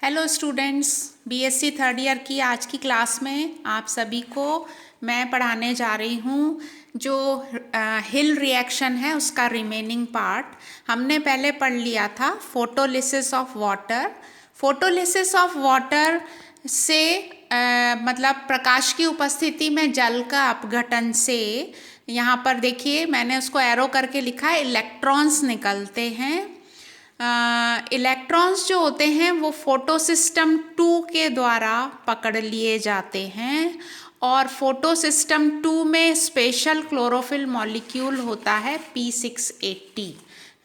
Hello students, BSc third year की आज की क्लास में आप सभी को मैं पढ़ाने जा रही हूँ जो हिल रिएक्शन है उसका रिमेनिंग पार्ट। हमने पहले पढ़ लिया था photolysis of water. Photolysis of water से मतलब प्रकाश की उपस्थिति में जल का अपघटन से, यहाँ पर देखिए मैंने उसको एरो करके लिखा है, इलेक्ट्रॉन्स निकलते हैं। इलेक्ट्रॉन्स जो होते हैं वो फोटोसिस्टम 2 के द्वारा पकड़ लिए जाते हैं और फोटोसिस्टम 2 में स्पेशल क्लोरोफिल मॉलिक्यूल होता है P680,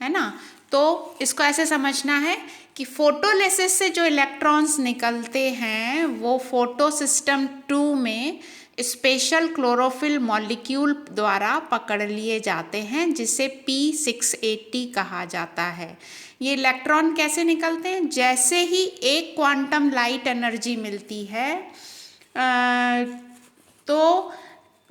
है ना। तो इसको ऐसे समझना है कि फोटोलिसिस से जो इलेक्ट्रॉन्स निकलते हैं वो फोटोसिस्टम 2 में स्पेशल क्लोरोफिल मॉलिक्यूल द्वारा पकड़ लिए जाते हैं जिसे P680 कहा जाता है। ये इलेक्ट्रॉन कैसे निकलते हैं? जैसे ही एक क्वांटम लाइट एनर्जी मिलती है तो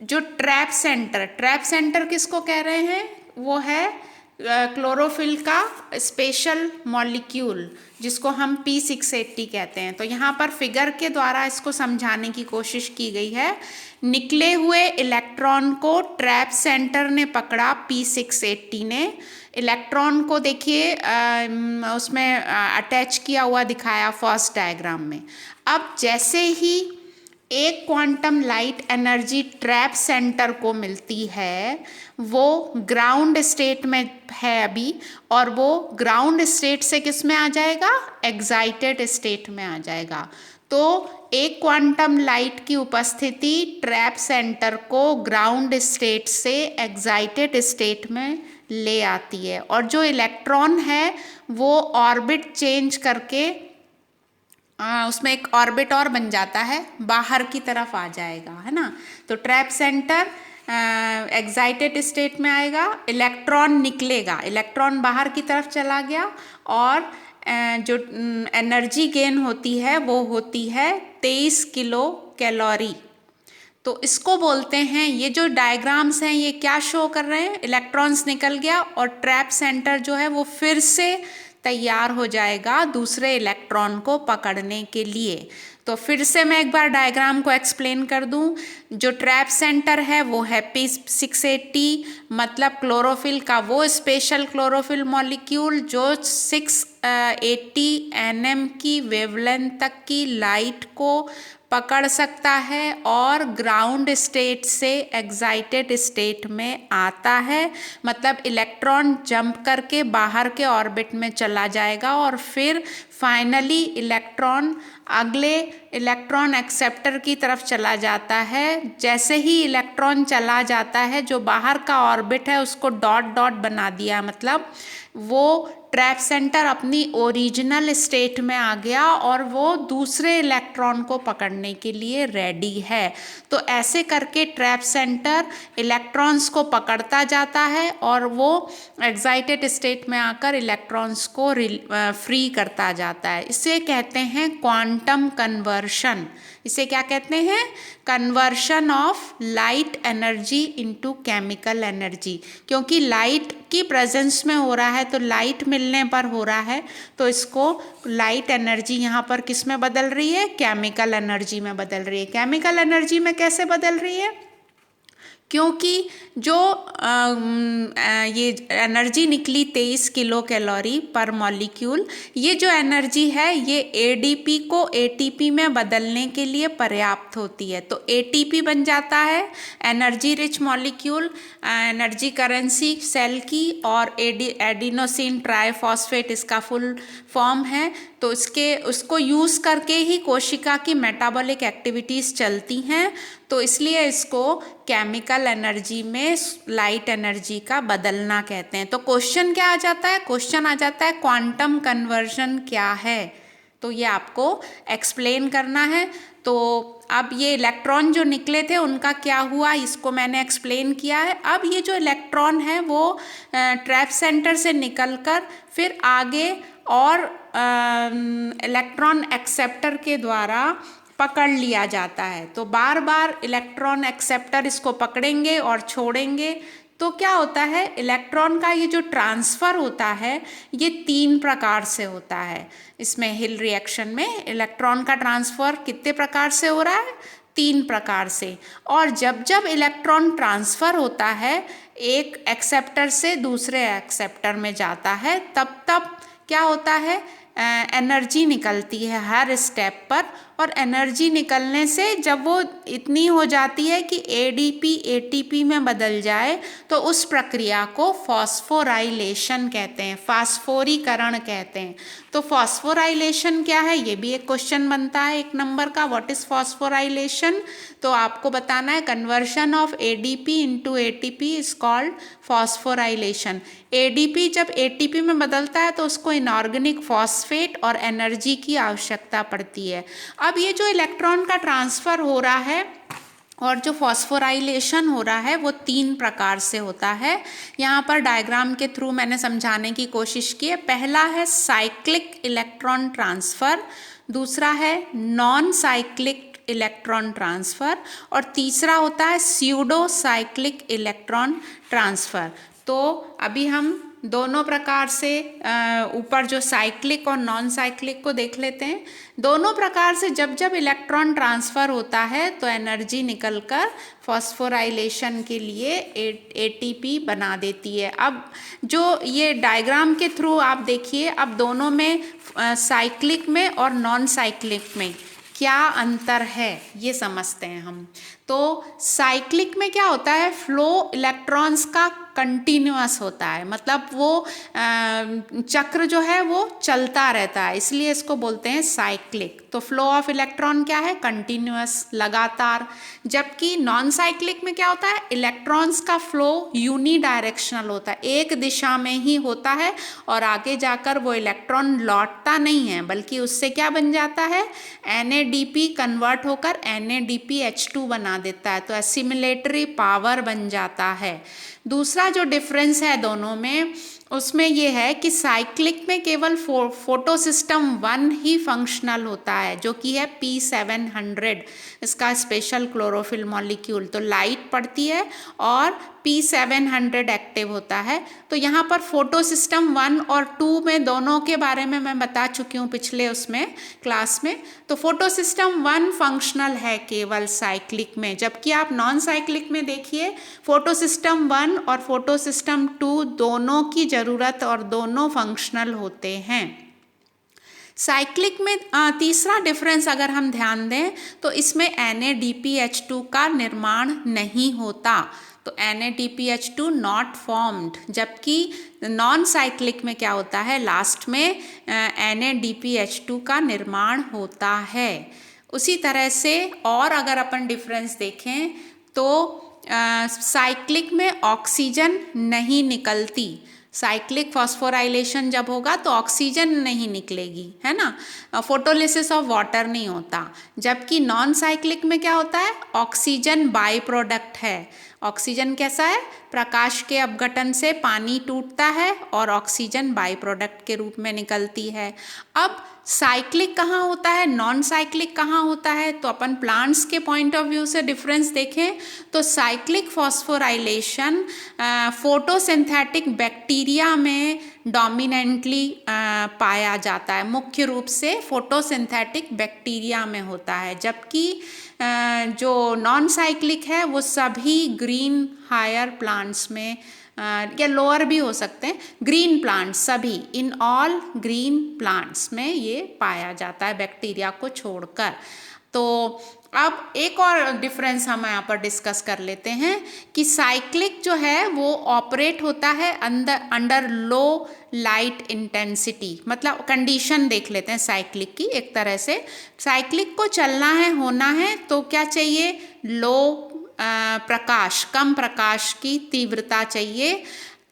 जो ट्रैप सेंटर किसको कह रहे हैं? वो है क्लोरोफिल का स्पेशल मॉलिक्यूल जिसको हम P680 कहते हैं। तो यहाँ पर फिगर के द्वारा इसको समझाने की कोशिश की गई है। निकले हुए इलेक्ट्रॉन को ट्रैप सेंटर ने पकड़ा, P680 ने। इलेक्ट्रॉन को देखिए उसमें अटैच किया हुआ दिखाया फर्स्ट डायग्राम में। अब जैसे ही एक quantum light energy trap centre को मिलती है, वो ग्राउंड स्टेट में है अभी, और वो ग्राउंड स्टेट से किस में आ जाएगा? एक्साइटेड स्टेट में आ जाएगा। तो एक क्वांटम लाइट की उपस्थिति ट्रैप सेंटर को ग्राउंड स्टेट से एक्साइटेड स्टेट में ले आती है और जो इलेक्ट्रॉन है वो ऑर्बिट चेंज करके उसमें एक ऑर्बिट और बन जाता है, बाहर की तरफ आ जाएगा, है ना। तो ट्रैप सेंटर एक्साइटेड स्टेट में आएगा, इलेक्ट्रॉन निकलेगा, इलेक्ट्रॉन बाहर की तरफ चला गया और जो एनर्जी गेन होती है वो होती है 23 किलो कैलोरी। तो इसको बोलते हैं, ये जो डायग्राम्स हैं ये क्या शो कर रहे हैं? इलेक्ट्रॉन्स निकल गया और ट्रैप सेंटर जो है वो फिर से तैयार हो जाएगा दूसरे इलेक्ट्रॉन को पकड़ने के लिए। तो फिर से मैं एक बार डायग्राम को एक्सप्लेन कर दूं। जो ट्रैप सेंटर है वो है P680, मतलब क्लोरोफिल का वो स्पेशल क्लोरोफिल मॉलिक्यूल जो 680 nm की वेवलेंथ तक की लाइट को पकड़ सकता है और ग्राउंड स्टेट से एक्साइटेड स्टेट में आता है। मतलब इलेक्ट्रॉन जंप करके बाहर के ऑर्बिट में चला जाएगा और फिर फाइनली इलेक्ट्रॉन अगले इलेक्ट्रॉन एक्सेप्टर की तरफ चला जाता है। जैसे ही इलेक्ट्रॉन चला जाता है, जो बाहर का ऑर्बिट है उसको डॉट डॉट बना दिया, मतलब वो ट्रैप सेंटर अपनी ओरिजिनल स्टेट में आ गया और वो दूसरे इलेक्ट्रॉन को पकड़ने के लिए रेडी है। तो ऐसे करके ट्रैप सेंटर इलेक्ट्रॉन्स को पकड़ता जाता है और वो एक्साइटेड स्टेट में आकर इलेक्ट्रॉन्स को फ्री करता जाता है। इसे कहते हैं क्वांटम कन्वर्शन। इसे क्या कहते हैं? Conversion of light energy into chemical energy. क्योंकि लाइट की प्रेजेंस में हो रहा है तो लाइट मिलने पर हो रहा है, तो इसको लाइट एनर्जी यहाँ पर किस में बदल रही है? केमिकल एनर्जी में बदल रही है। केमिकल एनर्जी में कैसे बदल रही है? क्योंकि जो ये एनर्जी निकली 23 किलो कैलोरी पर मॉलिक्यूल, ये जो एनर्जी है ये एडीपी को एटीपी में बदलने के लिए पर्याप्त होती है। तो एटीपी बन जाता है energy rich molecule, energy currency cell की, और एडिनोसिन ट्राइफॉस्फेट इसका फुल फॉर्म है। तो उसको यूज़ करके ही कोशिका की मेटाबॉलिक एक्टिविटीज़ चलती हैं। तो इसलिए इसको केमिकल एनर्जी में लाइट एनर्जी का बदलना कहते हैं। तो क्वेश्चन क्या आ जाता है? क्वेश्चन आ जाता है क्वांटम कन्वर्जन क्या है, तो ये आपको एक्सप्लेन करना है। तो अब ये इलेक्ट्रॉन जो निकले थे उनका क्या हुआ, इसको मैंने एक्सप्लेन किया है। अब ये जो इलेक्ट्रॉन है वो ट्रैप सेंटर से निकलकर फिर आगे और इलेक्ट्रॉन एक्सेप्टर के द्वारा पकड़ लिया जाता है। तो बार बार इलेक्ट्रॉन एक्सेप्टर इसको पकड़ेंगे और छोड़ेंगे, तो क्या होता है, इलेक्ट्रॉन का ये जो ट्रांसफ़र होता है ये 3 प्रकार से होता है। इसमें हिल रिएक्शन में इलेक्ट्रॉन का ट्रांसफ़र कितने प्रकार से हो रहा है, 3 प्रकार से। और जब जब इलेक्ट्रॉन ट्रांसफ़र होता है एक एक्सेप्टर से दूसरे एक्सेप्टर में जाता है, तब तब क्या होता है, एनर्जी निकलती है हर स्टेप पर। और एनर्जी निकलने से जब वो इतनी हो जाती है कि एडीपी एटीपी में बदल जाए, तो उस प्रक्रिया को फॉस्फोराइलेशन कहते हैं, फास्फोरीकरण कहते हैं। तो फॉस्फोराइलेशन क्या है, ये भी एक क्वेश्चन बनता है 1 नंबर का। What is phosphorylation? तो आपको बताना है conversion of ADP into ATP is called phosphorylation. ADP जब एटीपी में बदलता है तो उसको इनऑर्गेनिक फॉस्फेट और एनर्जी की आवश्यकता पड़ती है। अब ये जो इलेक्ट्रॉन का ट्रांसफ़र हो रहा है और जो फॉस्फोराइलेशन हो रहा है वो 3 प्रकार से होता है। यहाँ पर डायग्राम के थ्रू मैंने समझाने की कोशिश की है। पहला है साइक्लिक इलेक्ट्रॉन ट्रांसफ़र, दूसरा है नॉन साइक्लिक इलेक्ट्रॉन ट्रांसफ़र, और तीसरा होता है स्यूडो साइक्लिक इलेक्ट्रॉन ट्रांसफ़र। तो अभी हम दोनों प्रकार से ऊपर जो साइक्लिक और नॉन साइक्लिक को देख लेते हैं। दोनों प्रकार से जब जब इलेक्ट्रॉन ट्रांसफ़र होता है तो एनर्जी निकलकर फॉस्फोराइलेशन के लिए एटीपी बना देती है। अब जो ये डायग्राम के थ्रू आप देखिए, अब दोनों में साइक्लिक में और नॉन साइक्लिक में क्या अंतर है ये समझते हैं हम। तो साइक्लिक में क्या होता है, फ्लो इलेक्ट्रॉन्स का कंटिन्यूअस होता है, मतलब वो चक्र जो है वो चलता रहता है, इसलिए इसको बोलते हैं साइक्लिक। तो फ्लो ऑफ इलेक्ट्रॉन क्या है, कंटिन्यूअस, लगातार। जबकि नॉन साइक्लिक में क्या होता है, इलेक्ट्रॉन्स का फ्लो यूनी डायरेक्शनल होता है, एक दिशा में ही होता है और आगे जाकर वो इलेक्ट्रॉन लौटता नहीं है, बल्कि उससे क्या बन जाता है, NADP कन्वर्ट होकर NADPH2 बना देता है, तो एसिमिलेटरी पावर बन जाता है। दूसरा जो डिफरेंस है दोनों में, उसमें ये है कि साइक्लिक में केवल फोटो सिस्टम 1 ही फंक्शनल होता है, जो कि है P700, इसका स्पेशल क्लोरोफिल मॉलिक्यूल। तो लाइट पड़ती है और P700 एक्टिव होता है। तो यहाँ पर फोटो सिस्टम 1 और 2 में दोनों के बारे में मैं बता चुकी हूँ पिछले उसमें क्लास में। तो फोटो सिस्टम 1 फंक्शनल है केवल साइक्लिक में, जबकि आप नॉन साइक्लिक में देखिए फोटो सिस्टम 1 और फोटो सिस्टम 2 दोनों की ज़रूरत और दोनों फंक्शनल होते हैं। साइक्लिक में तीसरा डिफरेंस अगर हम ध्यान दें तो इसमें NADPH2 का निर्माण नहीं होता, तो NADPH2 नॉट फॉर्म्ड। जबकि नॉन साइक्लिक में क्या होता है, लास्ट में NADPH2 का निर्माण होता है। उसी तरह से और अगर अपन डिफरेंस देखें तो साइक्लिक में ऑक्सीजन नहीं निकलती, साइक्लिक फॉस्फोराइलेशन जब होगा तो ऑक्सीजन नहीं निकलेगी, है ना, फोटोलिसिस ऑफ वाटर नहीं होता। जबकि नॉन साइक्लिक में क्या होता है, ऑक्सीजन बाई प्रोडक्ट है। ऑक्सीजन कैसा है, प्रकाश के अपघटन से पानी टूटता है और ऑक्सीजन बाई प्रोडक्ट के रूप में निकलती है। अब साइक्लिक कहाँ होता है, नॉन साइक्लिक कहाँ होता है, तो अपन प्लांट्स के पॉइंट ऑफ व्यू से डिफरेंस देखें तो साइक्लिक फॉस्फोराइलेशन फोटोसिंथेटिक बैक्टीरिया में डोमिनेंटली पाया जाता है, मुख्य रूप से फोटोसिंथेटिक बैक्टीरिया में होता है। जबकि जो नॉन साइक्लिक है वो सभी ग्रीन हायर प्लांट्स में या लोअर भी हो सकते हैं, ग्रीन प्लांट्स सभी, इन ऑल ग्रीन प्लांट्स में ये पाया जाता है बैक्टीरिया को छोड़कर। तो अब एक और डिफरेंस हम यहाँ पर डिस्कस कर लेते हैं कि साइक्लिक जो है वो ऑपरेट होता है अंडर लो लाइट इंटेंसिटी, मतलब कंडीशन देख लेते हैं साइक्लिक की। एक तरह से साइक्लिक को चलना है, होना है, तो क्या चाहिए, लो प्रकाश, कम प्रकाश की तीव्रता चाहिए,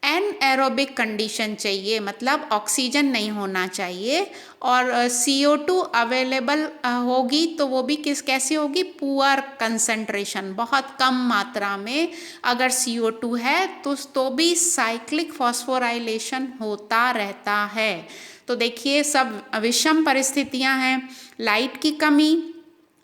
एनएरोबिक कंडीशन चाहिए, मतलब ऑक्सीजन नहीं होना चाहिए, और CO2 अवेलेबल होगी तो वो भी कैसी होगी, पुअर कंसंट्रेशन, बहुत कम मात्रा में अगर CO2 है तो भी साइक्लिक फॉस्फोराइलेशन होता रहता है। तो देखिए सब विषम परिस्थितियां हैं, लाइट की कमी,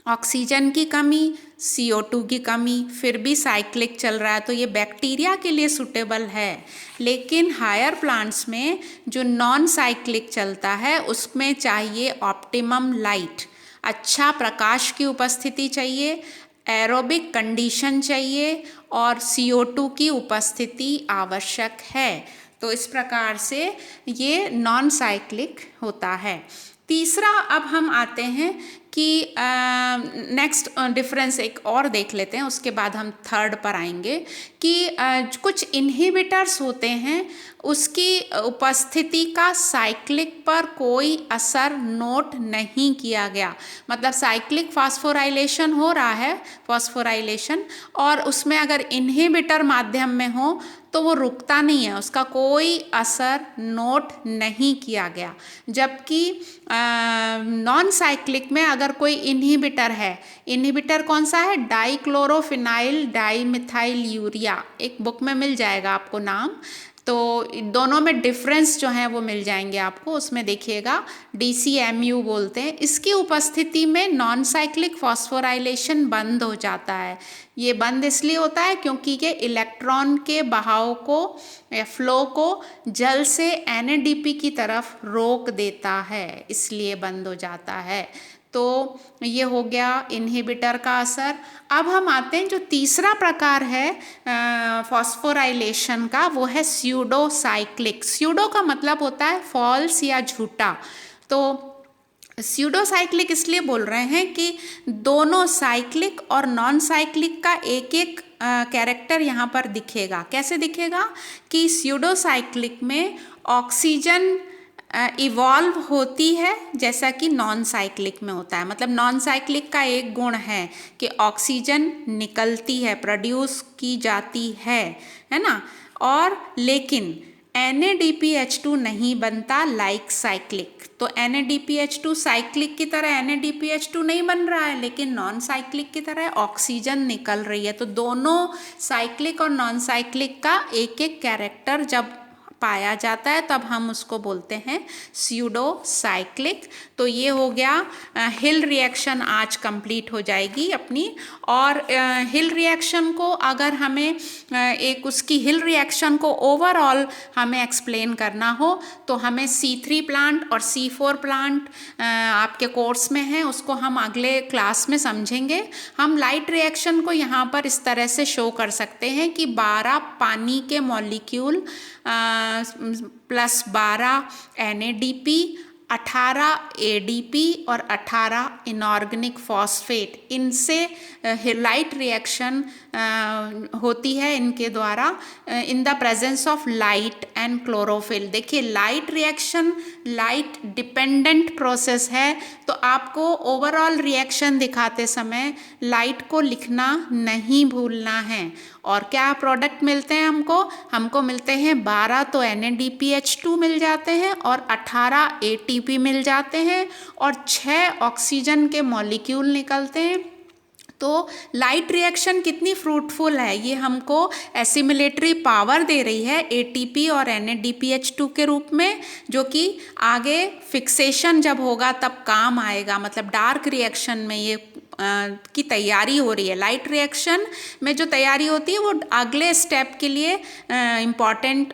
ऑक्सीजन की कमी, CO2 की कमी, फिर भी साइक्लिक चल रहा है, तो ये बैक्टीरिया के लिए सूटेबल है। लेकिन हायर प्लांट्स में जो नॉन साइक्लिक चलता है उसमें चाहिए ऑप्टिमम लाइट, अच्छा प्रकाश की उपस्थिति चाहिए, एरोबिक कंडीशन चाहिए और CO2 की उपस्थिति आवश्यक है। तो इस प्रकार से ये नॉन साइक्लिक होता है। तीसरा अब हम आते हैं कि नेक्स्ट डिफरेंस एक और देख लेते हैं, उसके बाद हम थर्ड पर आएंगे कि कुछ इनहिबिटर्स होते हैं, उसकी उपस्थिति का साइक्लिक पर कोई असर नोट नहीं किया गया। मतलब साइक्लिक फास्फोराइलेशन हो रहा है, फास्फोराइलेशन, और उसमें अगर इनहिबिटर माध्यम में हो तो वो रुकता नहीं है, उसका कोई असर नोट नहीं किया गया। जबकि नॉन साइक्लिक में अगर कोई इनहिबिटर है, इनहिबिटर कौन सा है, डाइक्लोरोफिनाइल डाइमिथाइल यूरिया, एक बुक में मिल जाएगा आपको नाम, तो दोनों में डिफरेंस जो है वो मिल जाएंगे आपको, उसमें देखिएगा DCMU बोलते हैं। इसकी उपस्थिति में नॉन साइक्लिक फॉस्फोराइलेशन बंद हो जाता है। ये बंद इसलिए होता है क्योंकि ये इलेक्ट्रॉन के बहाव को या फ्लो को जल से NADP की तरफ रोक देता है, इसलिए बंद हो जाता है। तो ये हो गया इनहिबिटर का असर। अब हम आते हैं जो तीसरा प्रकार है फॉस्फोराइलेशन का, वो है स्यूडो साइक्लिक। स्यूडो का मतलब होता है फॉल्स या झूठा। तो स्यूडो साइक्लिक इसलिए बोल रहे हैं कि दोनों साइक्लिक और नॉन साइक्लिक का एक एक कैरेक्टर यहाँ पर दिखेगा। कैसे दिखेगा कि स्यूडो साइक्लिक में ऑक्सीजन इवॉल्व होती है जैसा कि नॉन साइक्लिक में होता है। मतलब नॉन साइक्लिक का एक गुण है कि ऑक्सीजन निकलती है, प्रोड्यूस की जाती है ना, और लेकिन NADPH2 नहीं बनता लाइक साइक्लिक। तो NADPH2 साइक्लिक की तरह NADPH2 नहीं बन रहा है, लेकिन नॉन साइक्लिक की तरह ऑक्सीजन निकल रही है। तो दोनों साइक्लिक और नॉन साइक्लिक का एक एक कैरेक्टर जब पाया जाता है तब हम उसको बोलते हैं स्यूडो साइक्लिक। तो ये हो गया हिल रिएक्शन, आज कंप्लीट हो जाएगी अपनी। और हिल रिएक्शन को अगर हमें एक उसकी हिल रिएक्शन को ओवरऑल हमें एक्सप्लेन करना हो तो हमें C3 प्लांट और C4 प्लांट आपके कोर्स में है, उसको हम अगले क्लास में समझेंगे। हम लाइट रिएक्शन को यहाँ पर इस तरह से शो कर सकते हैं कि 12 पानी के मॉलिक्यूल +12 NADP, 18 ADP और 18 इनऑर्गेनिक फॉस्फेट, इनसे लाइट रिएक्शन होती है इनके द्वारा in the presence of light and chlorophyll. देखिए light reaction light dependent process है, तो आपको ओवरऑल रिएक्शन दिखाते समय लाइट को लिखना नहीं भूलना है। और क्या प्रोडक्ट मिलते हैं हमको मिलते हैं 12 तो NADPH2 मिल जाते हैं और 18 ATP मिल जाते हैं और 6 ऑक्सीजन के मॉलिक्यूल निकलते हैं। तो लाइट रिएक्शन कितनी फ्रूटफुल है, ये हमको एसिमिलेटरी पावर दे रही है ATP और NADPH2 के रूप में, जो कि आगे फिक्सेशन जब होगा तब काम आएगा। मतलब डार्क रिएक्शन में ये की तैयारी हो रही है। लाइट रिएक्शन में जो तैयारी होती है वो अगले स्टेप के लिए इम्पॉर्टेंट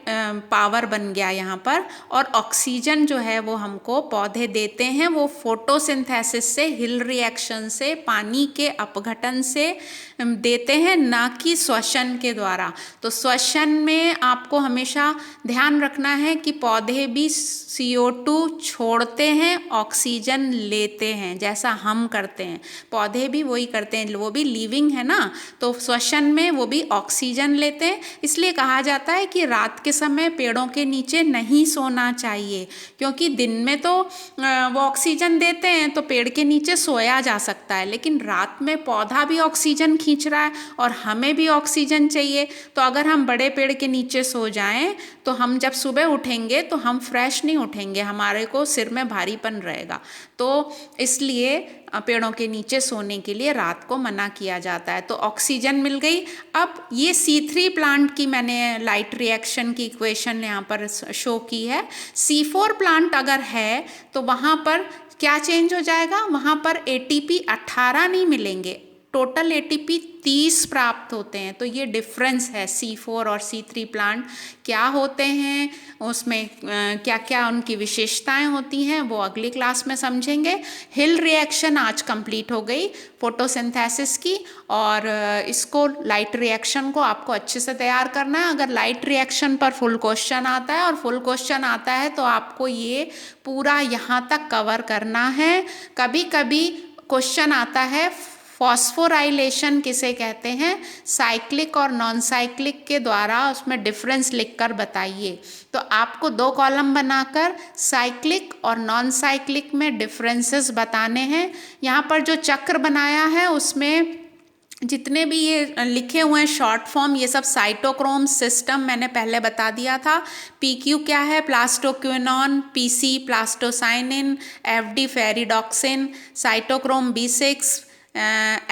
पावर बन गया यहाँ पर। और ऑक्सीजन जो है वो हमको पौधे देते हैं, वो फोटोसिंथेसिस से, हिल रिएक्शन से, पानी के अपघटन से देते हैं, ना कि श्वसन के द्वारा। तो श्वसन में आपको हमेशा ध्यान रखना है कि पौधे भी CO2 छोड़ते हैं, ऑक्सीजन लेते हैं, जैसा हम करते हैं। पौधे भी वही करते हैं, वो भी लिविंग है ना, तो श्वसन में वो भी ऑक्सीजन लेते हैं। इसलिए कहा जाता है कि रात के समय पेड़ों के नीचे नहीं सोना चाहिए, क्योंकि दिन में तो वो ऑक्सीजन देते हैं तो पेड़ के नीचे सोया जा सकता है, लेकिन रात में पौधा भी ऑक्सीजन खींच रहा है और हमें भी ऑक्सीजन चाहिए। तो अगर हम बड़े पेड़ के नीचे सो जाएं तो हम जब सुबह उठेंगे तो हम फ्रेश नहीं उठेंगे, हमारे को सिर में भारीपन रहेगा। तो इसलिए पेड़ों के नीचे सोने के लिए रात को मना किया जाता है। तो ऑक्सीजन मिल गई। अब ये C3 प्लांट की मैंने लाइट रिएक्शन की इक्वेशन यहाँ पर शो की है। C4 प्लांट अगर है तो वहाँ पर क्या चेंज हो जाएगा, वहाँ पर ATP 18 नहीं मिलेंगे, टोटल एटीपी 30 प्राप्त होते हैं। तो ये डिफरेंस है C4 और C3 प्लांट क्या होते हैं, उसमें क्या क्या उनकी विशेषताएं होती हैं, वो अगली क्लास में समझेंगे। हिल रिएक्शन आज कंप्लीट हो गई फोटोसिंथेसिस की, और इसको लाइट रिएक्शन को आपको अच्छे से तैयार करना है। अगर लाइट रिएक्शन पर फुल क्वेश्चन आता है और फुल क्वेश्चन आता है तो आपको ये पूरा यहाँ तक कवर करना है। कभी कभी क्वेश्चन आता है फॉस्फोराइलेशन किसे कहते हैं, साइक्लिक और नॉन साइक्लिक के द्वारा उसमें डिफरेंस लिखकर बताइए। तो आपको 2 कॉलम बनाकर साइक्लिक और नॉन साइक्लिक में डिफरेंसेस बताने हैं। यहाँ पर जो चक्र बनाया है उसमें जितने भी ये लिखे हुए हैं शॉर्ट फॉर्म, ये सब साइटोक्रोम सिस्टम मैंने पहले बता दिया था। PQ क्या है, plastoquinone, PC plastocyanin, FD ferredoxin, cytochrome B6,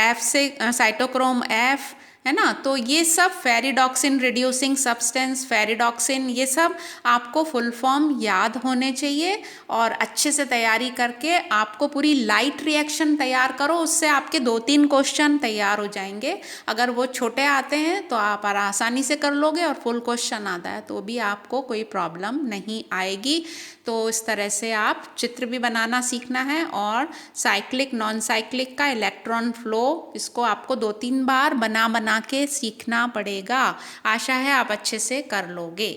F से साइटोक्रोम F, है ना। तो ये सब फेरिडॉक्सिन रिड्यूसिंग सब्सटेंस, फेरिडॉक्सिन, ये सब आपको फुल फॉर्म याद होने चाहिए और अच्छे से तैयारी करके आपको पूरी लाइट रिएक्शन तैयार करो, उससे आपके 2-3 क्वेश्चन तैयार हो जाएंगे। अगर वो छोटे आते हैं तो आप आसानी से कर लोगे और फुल क्वेश्चन आता है तो भी आपको कोई प्रॉब्लम नहीं आएगी। तो इस तरह से आप चित्र भी बनाना सीखना है, और साइक्लिक नॉन साइक्लिक का इलेक्ट्रॉन फ्लो, इसको आपको 2-3 बार बना के सीखना पड़ेगा। आशा है आप अच्छे से कर लोगे।